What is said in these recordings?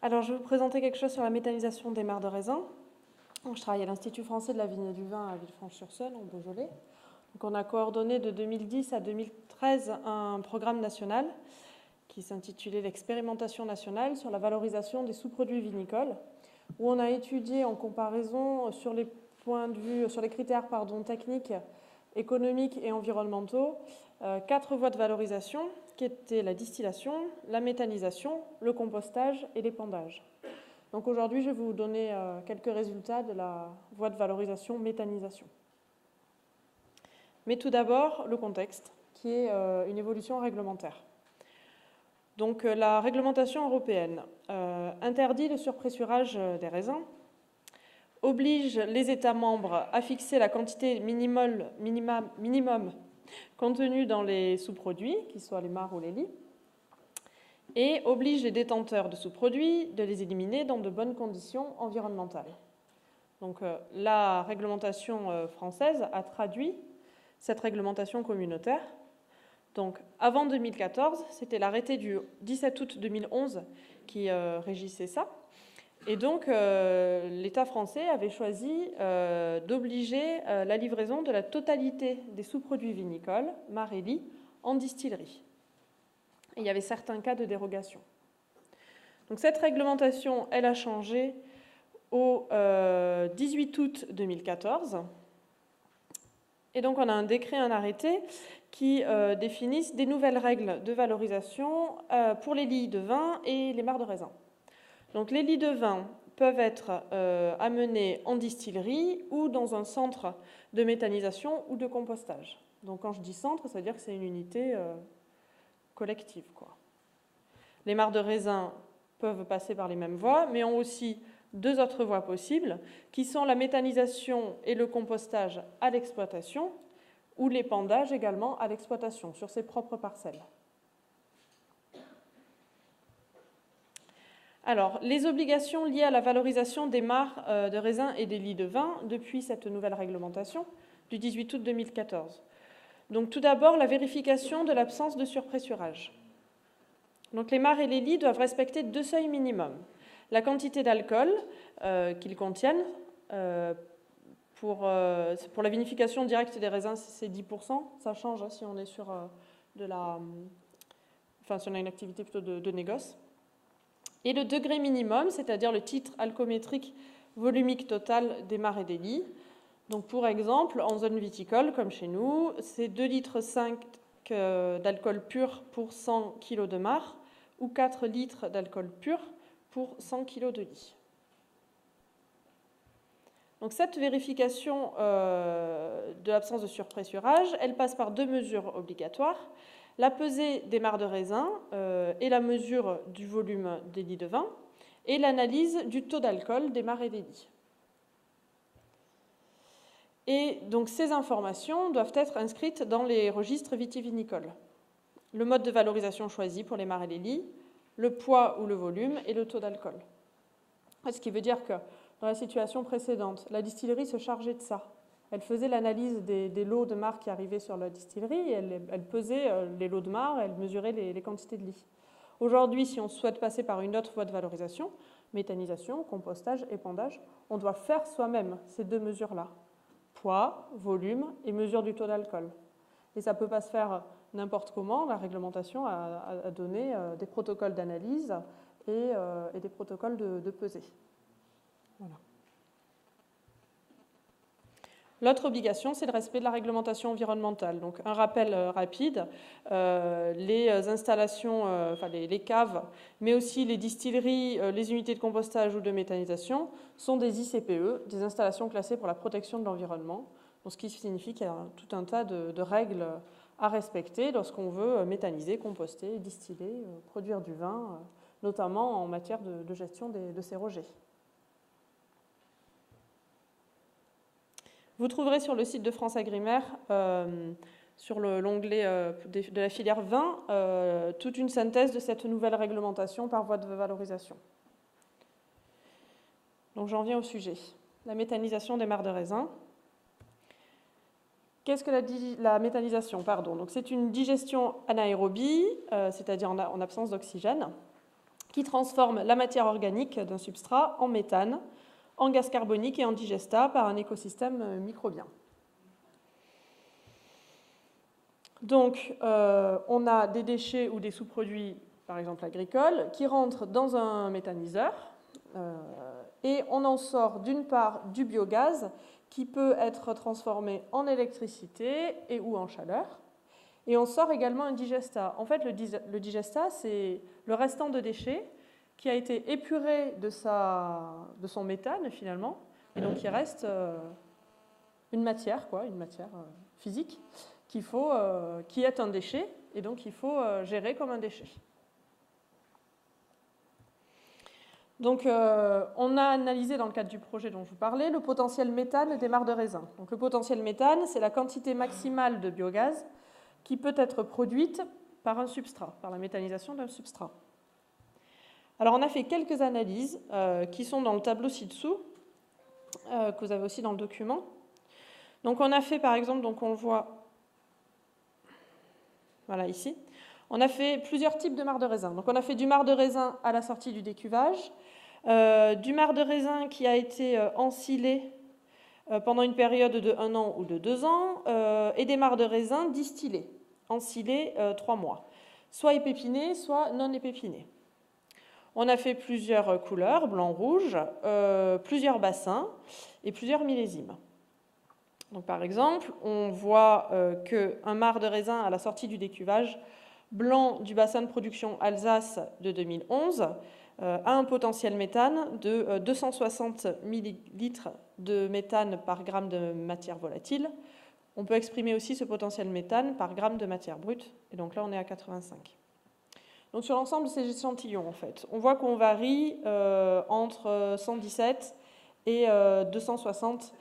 Alors, je vais vous présenter quelque chose sur la méthanisation des mares de raisin. Je travaille à l'Institut français de la vigne et du vin à Villefranche-sur-Saône, en Beaujolais. Donc, on a coordonné de 2010 à 2013 un programme national qui s'intitulait l'expérimentation nationale sur la valorisation des sous-produits vinicoles, où on a étudié en comparaison sur les points de vue, sur les critères techniques, économiques et environnementaux, 4 voies de valorisation qui étaient la distillation, la méthanisation, le compostage et l'épandage. Donc aujourd'hui, je vais vous donner quelques résultats de la voie de valorisation méthanisation. Mais tout d'abord, le contexte, qui est une évolution réglementaire. Donc la réglementation européenne interdit le surpressurage des raisins, oblige les États membres à fixer la quantité minimum contenue dans les sous-produits, qu'ils soient les mares ou les lies, et oblige les détenteurs de sous-produits de les éliminer dans de bonnes conditions environnementales. Donc la réglementation française a traduit cette réglementation communautaire. Donc avant 2014, c'était l'arrêté du 17 août 2011 qui régissait ça. Et donc l'État français avait choisi d'obliger la livraison de la totalité des sous-produits vinicoles, mares et lies, en distillerie. Et il y avait certains cas de dérogation. Donc cette réglementation, elle a changé au 18 août 2014. Et donc on a un décret, un arrêté qui définissent des nouvelles règles de valorisation pour les lies de vin et les mares de raisin. Donc les lies de vin peuvent être amenées en distillerie ou dans un centre de méthanisation ou de compostage. Donc quand je dis centre, ça veut dire que c'est une unité collective, quoi. Les mares de raisin peuvent passer par les mêmes voies, mais ont aussi 2 autres voies possibles, qui sont la méthanisation et le compostage à l'exploitation, ou l'épandage également à l'exploitation, sur ses propres parcelles. Alors, les obligations liées à la valorisation des mares de raisin et des lies de vin depuis cette nouvelle réglementation du 18 août 2014. Donc, tout d'abord, la vérification de l'absence de surpressurage. Donc, les mares et les lies doivent respecter 2 seuils minimums. La quantité d'alcool qu'ils contiennent, pour la vinification directe des raisins, c'est 10%. Ça change si on est sur si on a une activité plutôt de négoce. Et le degré minimum, c'est-à-dire le titre alcoométrique volumique total des mares et des lies. Donc, pour exemple, en zone viticole, comme chez nous, c'est 2,5 litres d'alcool pur pour 100 kg de mare ou 4 litres d'alcool pur pour 100 kg de lie. Donc, cette vérification de l'absence de surpressurage, elle passe par 2 mesures obligatoires. La pesée des mares de raisin et la mesure du volume des lies de vin et l'analyse du taux d'alcool des mares et des lies. Et donc ces informations doivent être inscrites dans les registres vitivinicoles. Le mode de valorisation choisi pour les mares et les lies, le poids ou le volume et le taux d'alcool. Ce qui veut dire que dans la situation précédente, la distillerie se chargeait de ça. Elle faisait l'analyse des lots de mares qui arrivaient sur la distillerie, et elle pesait les lots de mares, elle mesurait les quantités de lies. Aujourd'hui, si on souhaite passer par une autre voie de valorisation, méthanisation, compostage, épandage, on doit faire soi-même ces 2 mesures-là. Poids, volume et mesure du taux d'alcool. Et ça ne peut pas se faire n'importe comment. La réglementation a donné des protocoles d'analyse et des protocoles de pesée. Voilà. L'autre obligation, c'est le respect de la réglementation environnementale. Donc, un rappel rapide, les installations, les caves, mais aussi les distilleries, les unités de compostage ou de méthanisation sont des ICPE, des installations classées pour la protection de l'environnement. Donc, ce qui signifie qu'il y a tout un tas de règles à respecter lorsqu'on veut méthaniser, composter, distiller, produire du vin, notamment en matière de gestion de ces rejets. Vous trouverez sur le site de FranceAgriMer, sur l'onglet de la filière vin, toute une synthèse de cette nouvelle réglementation par voie de valorisation. Donc j'en viens au sujet. La méthanisation des mares de raisin. Qu'est-ce que la méthanisation ? Donc c'est une digestion anaérobie, c'est-à-dire en absence d'oxygène, qui transforme la matière organique d'un substrat en méthane, en gaz carbonique et en digestat par un écosystème microbien. Donc, on a des déchets ou des sous-produits, par exemple agricoles, qui rentrent dans un méthaniseur et on en sort d'une part du biogaz qui peut être transformé en électricité et ou en chaleur. Et on sort également un digestat. En fait, le digestat, c'est le restant de déchets qui a été épuré de son méthane, finalement. Et donc, il reste une matière physique, qui est un déchet, et donc il faut gérer comme un déchet. Donc, on a analysé dans le cadre du projet dont je vous parlais le potentiel méthane des mares de raisin. Donc, le potentiel méthane, c'est la quantité maximale de biogaz qui peut être produite par un substrat, par la méthanisation d'un substrat. Alors, on a fait quelques analyses qui sont dans le tableau ci-dessous, que vous avez aussi dans le document. Donc, on a fait, par exemple, donc on le voit, voilà ici, on a fait plusieurs types de marc de raisin. Donc, on a fait du marc de raisin à la sortie du décuvage, du marc de raisin qui a été ensilé pendant une période de 1 an ou de 2 ans, et des marcs de raisin distillés, ensilés 3 mois, soit épépinés, soit non épépinés. On a fait plusieurs couleurs, blanc, rouge, plusieurs bassins et plusieurs millésimes. Donc, par exemple, on voit qu'un marc de raisin à la sortie du décuvage blanc du bassin de production Alsace de 2011 a un potentiel méthane de 260 millilitres de méthane par gramme de matière volatile. On peut exprimer aussi ce potentiel méthane par gramme de matière brute, et donc là on est à 85. Donc sur l'ensemble de ces échantillons, en fait, on voit qu'on varie entre 117 et 260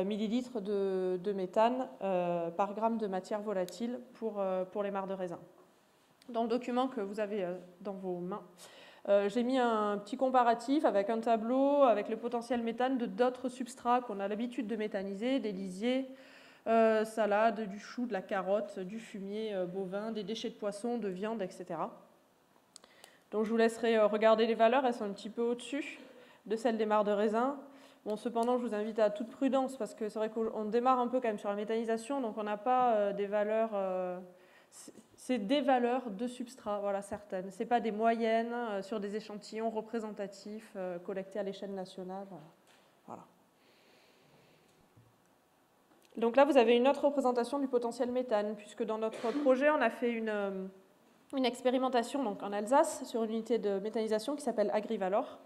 millilitres de méthane par gramme de matière volatile pour les marcs de raisin. Dans le document que vous avez dans vos mains, j'ai mis un petit comparatif avec un tableau avec le potentiel méthane de d'autres substrats qu'on a l'habitude de méthaniser, des lisiers, salade, du chou, de la carotte, du fumier bovin, des déchets de poisson, de viande, etc. Donc je vous laisserai regarder les valeurs, elles sont un petit peu au-dessus de celles des marcs de raisin. Bon, cependant, je vous invite à toute prudence parce que c'est vrai qu'on démarre un peu quand même sur la méthanisation, donc on n'a pas des valeurs... c'est des valeurs de substrat, voilà, certaines. Ce n'est pas des moyennes sur des échantillons représentatifs collectés à l'échelle nationale. Voilà. Donc là, vous avez une autre représentation du potentiel méthane, puisque dans notre projet, on a fait une expérimentation donc, en Alsace sur une unité de méthanisation qui s'appelle Agrivalor.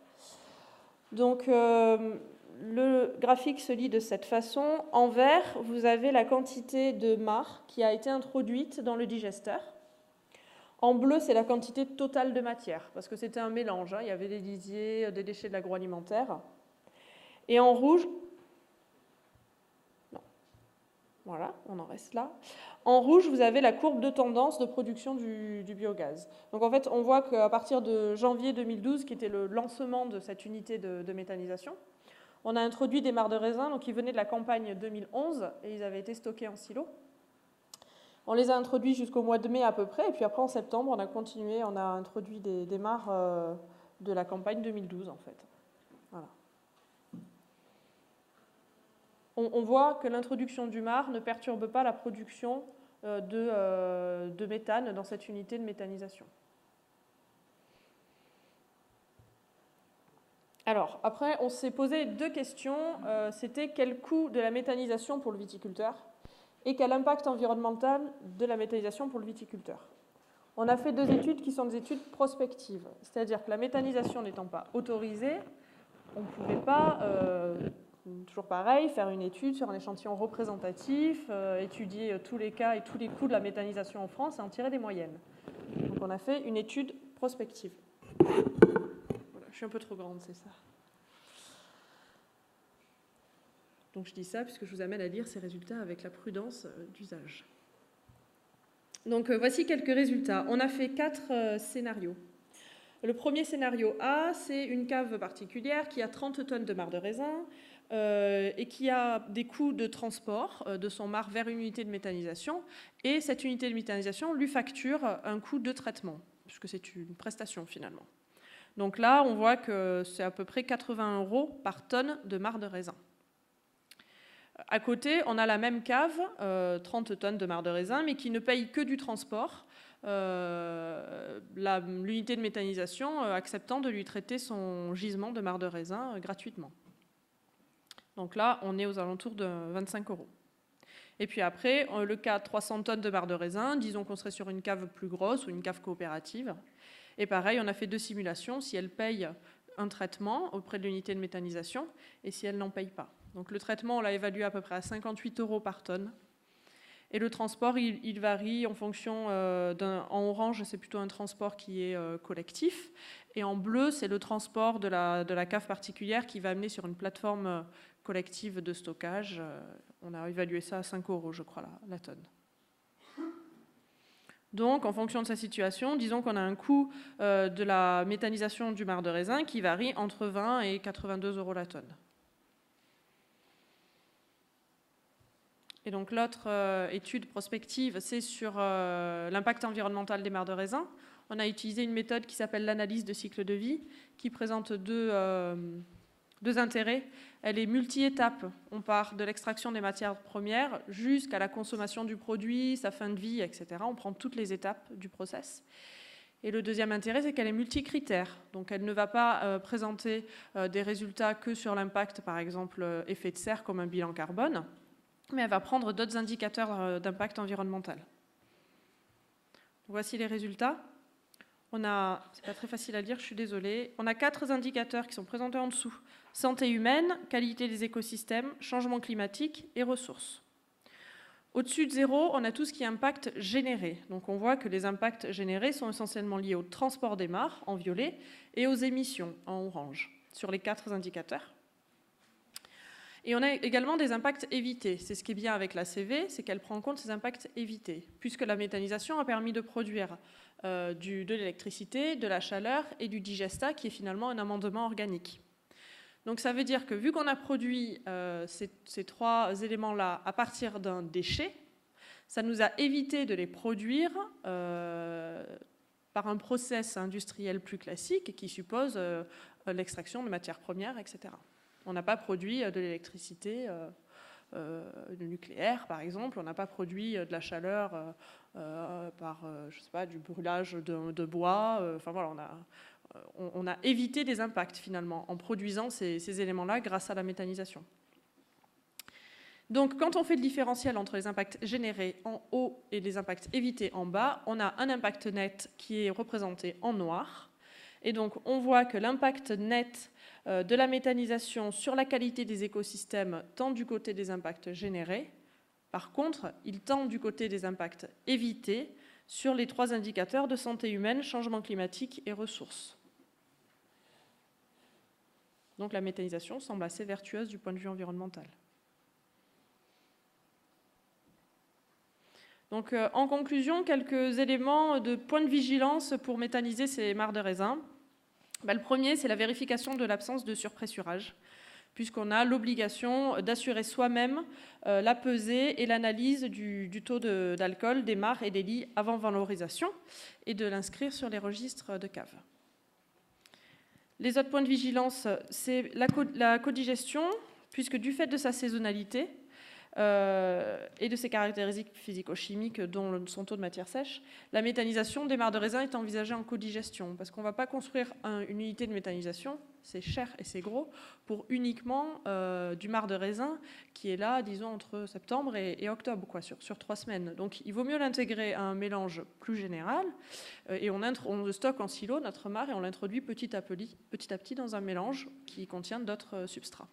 Donc, le graphique se lit de cette façon. En vert, vous avez la quantité de marc qui a été introduite dans le digesteur. En bleu, c'est la quantité totale de matière, parce que c'était un mélange. Il y avait des lisiers, des déchets de l'agroalimentaire. Et en rouge, non. Voilà, on en reste là. En rouge, vous avez la courbe de tendance de production du biogaz. Donc en fait, on voit qu'à partir de janvier 2012, qui était le lancement de cette unité de méthanisation, on a introduit des marcs de raisin donc, qui venaient de la campagne 2011 et ils avaient été stockés en silo. On les a introduits jusqu'au mois de mai à peu près, et puis après en septembre, on a continué, on a introduit des marcs de la campagne 2012 en fait. Voilà. On voit que l'introduction du marc ne perturbe pas la production de méthane dans cette unité de méthanisation. Alors, après, on s'est posé 2 questions. C'était quel coût de la méthanisation pour le viticulteur et quel impact environnemental de la méthanisation pour le viticulteur. On a fait 2 études qui sont des études prospectives, c'est-à-dire que la méthanisation n'étant pas autorisée, on ne pouvait pas, toujours pareil, faire une étude sur un échantillon représentatif, étudier tous les cas et tous les coûts de la méthanisation en France et en tirer des moyennes. Donc on a fait une étude prospective. Voilà, je suis un peu trop grande, c'est ça. Donc je dis ça puisque je vous amène à lire ces résultats avec la prudence d'usage. Donc voici quelques résultats. On a fait 4 scénarios. Le premier scénario A, c'est une cave particulière qui a 30 tonnes de marc de raisin et qui a des coûts de transport de son marc vers une unité de méthanisation. Et cette unité de méthanisation lui facture un coût de traitement, puisque c'est une prestation finalement. Donc là, on voit que c'est à peu près 80 € par tonne de marc de raisin. À côté, on a la même cave, 30 tonnes de marc de raisin, mais qui ne paye que du transport, l'unité de méthanisation acceptant de lui traiter son gisement de marc de raisin gratuitement. Donc là, on est aux alentours de 25 €. Et puis après, le cas 300 tonnes de marc de raisin, disons qu'on serait sur une cave plus grosse ou une cave coopérative. Et pareil, on a fait 2 simulations, si elle paye un traitement auprès de l'unité de méthanisation et si elle n'en paye pas. Donc le traitement, on l'a évalué à peu près à 58 € par tonne. Et le transport, il varie en fonction en orange, c'est plutôt un transport qui est collectif. Et en bleu, c'est le transport de la cave particulière qui va amener sur une plateforme collective de stockage. On a évalué ça à 5 € je crois, la tonne. Donc, en fonction de sa situation, disons qu'on a un coût de la méthanisation du marc de raisin qui varie entre 20 et 82 € la tonne. Et donc l'autre étude prospective, c'est sur l'impact environnemental des marcs de raisin. On a utilisé une méthode qui s'appelle l'analyse de cycle de vie, qui présente deux intérêts. Elle est multi-étape. On part de l'extraction des matières premières jusqu'à la consommation du produit, sa fin de vie, etc. On prend toutes les étapes du process. Et le deuxième intérêt, c'est qu'elle est multicritère. Donc elle ne va pas présenter des résultats que sur l'impact, par exemple, effet de serre, comme un bilan carbone, mais elle va prendre d'autres indicateurs d'impact environnemental. Voici les résultats. C'est pas très facile à lire, je suis désolée. On a 4 indicateurs qui sont présentés en dessous. Santé humaine, qualité des écosystèmes, changement climatique et ressources. Au-dessus de 0, on a tout ce qui est impact généré. Donc on voit que les impacts générés sont essentiellement liés au transport des marcs, en violet, et aux émissions, en orange, sur les 4 indicateurs. Et on a également des impacts évités. C'est ce qui est bien avec la CV, c'est qu'elle prend en compte ces impacts évités, puisque la méthanisation a permis de produire de l'électricité, de la chaleur et du digestat, qui est finalement un amendement organique. Donc ça veut dire que vu qu'on a produit ces 3 éléments-là à partir d'un déchet, ça nous a évité de les produire par un process industriel plus classique qui suppose l'extraction de matières premières, etc. On n'a pas produit de l'électricité nucléaire, par exemple. On n'a pas produit de la chaleur par, je sais pas, du brûlage de bois. Enfin voilà, on a évité des impacts finalement en produisant ces éléments-là grâce à la méthanisation. Donc quand on fait le différentiel entre les impacts générés en haut et les impacts évités en bas, on a un impact net qui est représenté en noir. Et donc on voit que l'impact net de la méthanisation sur la qualité des écosystèmes tend du côté des impacts générés. Par contre, il tend du côté des impacts évités sur les 3 indicateurs de santé humaine, changement climatique et ressources. Donc la méthanisation semble assez vertueuse du point de vue environnemental. Donc en conclusion, quelques éléments de point de vigilance pour méthaniser ces marcs de raisin. Le premier, c'est la vérification de l'absence de surpressurage, puisqu'on a l'obligation d'assurer soi-même la pesée et l'analyse du taux d'alcool des marcs et des lits avant valorisation et de l'inscrire sur les registres de cave. Les autres points de vigilance, c'est la codigestion, puisque du fait de sa saisonnalité, et de ses caractéristiques physico-chimiques, dont son taux de matière sèche, la méthanisation des marcs de raisin est envisagée en codigestion, parce qu'on ne va pas construire une unité de méthanisation, c'est cher et c'est gros, pour uniquement du marc de raisin qui est là, disons, entre septembre et octobre, quoi, sur 3 semaines. Donc il vaut mieux l'intégrer à un mélange plus général, et on le stocke en silo, notre marc, et on l'introduit petit à petit dans un mélange qui contient d'autres substrats.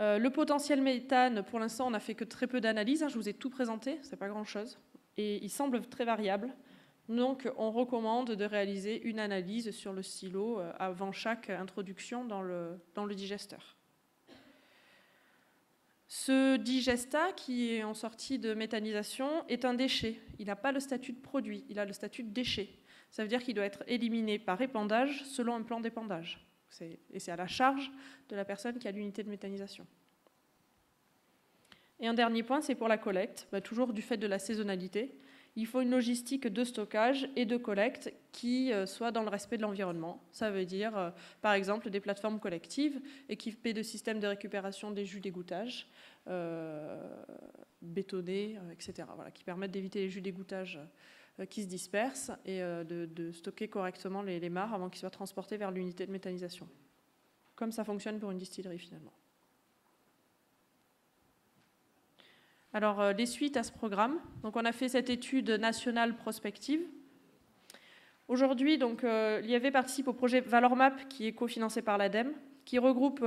Le potentiel méthane, pour l'instant, on n'a fait que très peu d'analyses. Je vous ai tout présenté, c'est pas grand-chose. Et il semble très variable. Donc, on recommande de réaliser une analyse sur le silo avant chaque introduction dans le digesteur. Ce digestat, qui est en sortie de méthanisation, est un déchet. Il n'a pas le statut de produit, il a le statut de déchet. Ça veut dire qu'il doit être éliminé par épandage selon un plan d'épandage. Et c'est à la charge de la personne qui a l'unité de méthanisation. Et un dernier point, c'est pour la collecte. Toujours du fait de la saisonnalité, il faut une logistique de stockage et de collecte qui soit dans le respect de l'environnement. Ça veut dire, par exemple, des plateformes collectives équipées de systèmes de récupération des jus d'égouttage, bétonnés, etc., voilà, qui permettent d'éviter les jus d'égouttage qui se dispersent et de stocker correctement les mares avant qu'ils soient transportés vers l'unité de méthanisation. Comme ça fonctionne pour une distillerie, finalement. Alors, les suites à ce programme. Donc, on a fait cette étude nationale prospective. Aujourd'hui, l'IFV participe au projet ValorMap, qui est cofinancé par l'ADEME, qui regroupe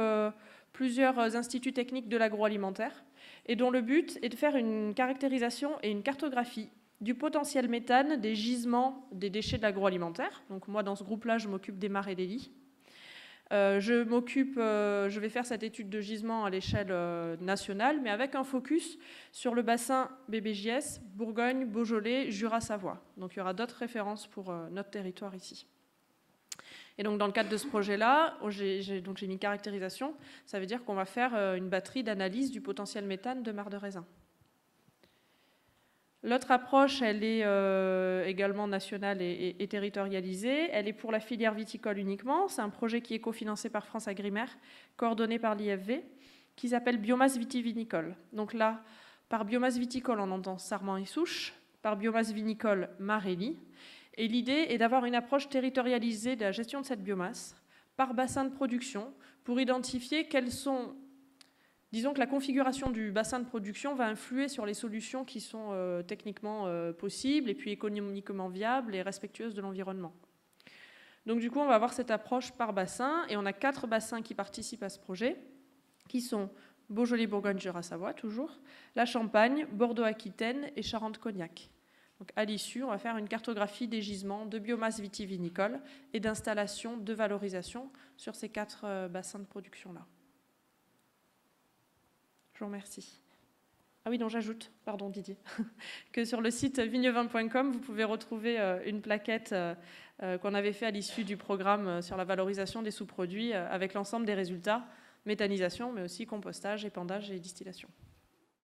plusieurs instituts techniques de l'agroalimentaire, et dont le but est de faire une caractérisation et une cartographie du potentiel méthane des gisements des déchets de l'agroalimentaire. Donc, moi, dans ce groupe-là, je m'occupe des mares et des lits. Je vais faire cette étude de gisement à l'échelle nationale, mais avec un focus sur le bassin BBJS, Bourgogne, Beaujolais, Jura-Savoie. Donc il y aura d'autres références pour notre territoire ici. Et donc dans le cadre de ce projet-là, j'ai mis caractérisation, ça veut dire qu'on va faire une batterie d'analyse du potentiel méthane de mares de raisin. L'autre approche, elle est également nationale et territorialisée. Elle est pour la filière viticole uniquement. C'est un projet qui est cofinancé par France Agrimaire, coordonné par l'IFV, qui s'appelle Biomasse vitivinicole. Donc là, par biomasse viticole, on entend sarment et souche. Par biomasse vinicole, mare et lit. Et l'idée est d'avoir une approche territorialisée de la gestion de cette biomasse par bassin de production pour identifier quels sont... Disons que la configuration du bassin de production va influer sur les solutions qui sont techniquement possibles et puis économiquement viables et respectueuses de l'environnement. Donc du coup, on va avoir cette approche par bassin et on a 4 bassins qui participent à ce projet, qui sont Beaujolais, Bourgogne, Jura-Savoie, toujours, la Champagne, Bordeaux-Aquitaine et Charente-Cognac. Donc à l'issue, on va faire une cartographie des gisements de biomasse vitivinicole et d'installation de valorisation sur ces 4 bassins de production-là. Je vous remercie. Ah oui, non, j'ajoute, pardon Didier, que sur le site vignevin.com, vous pouvez retrouver une plaquette qu'on avait fait à l'issue du programme sur la valorisation des sous-produits avec l'ensemble des résultats, méthanisation, mais aussi compostage, épandage et distillation.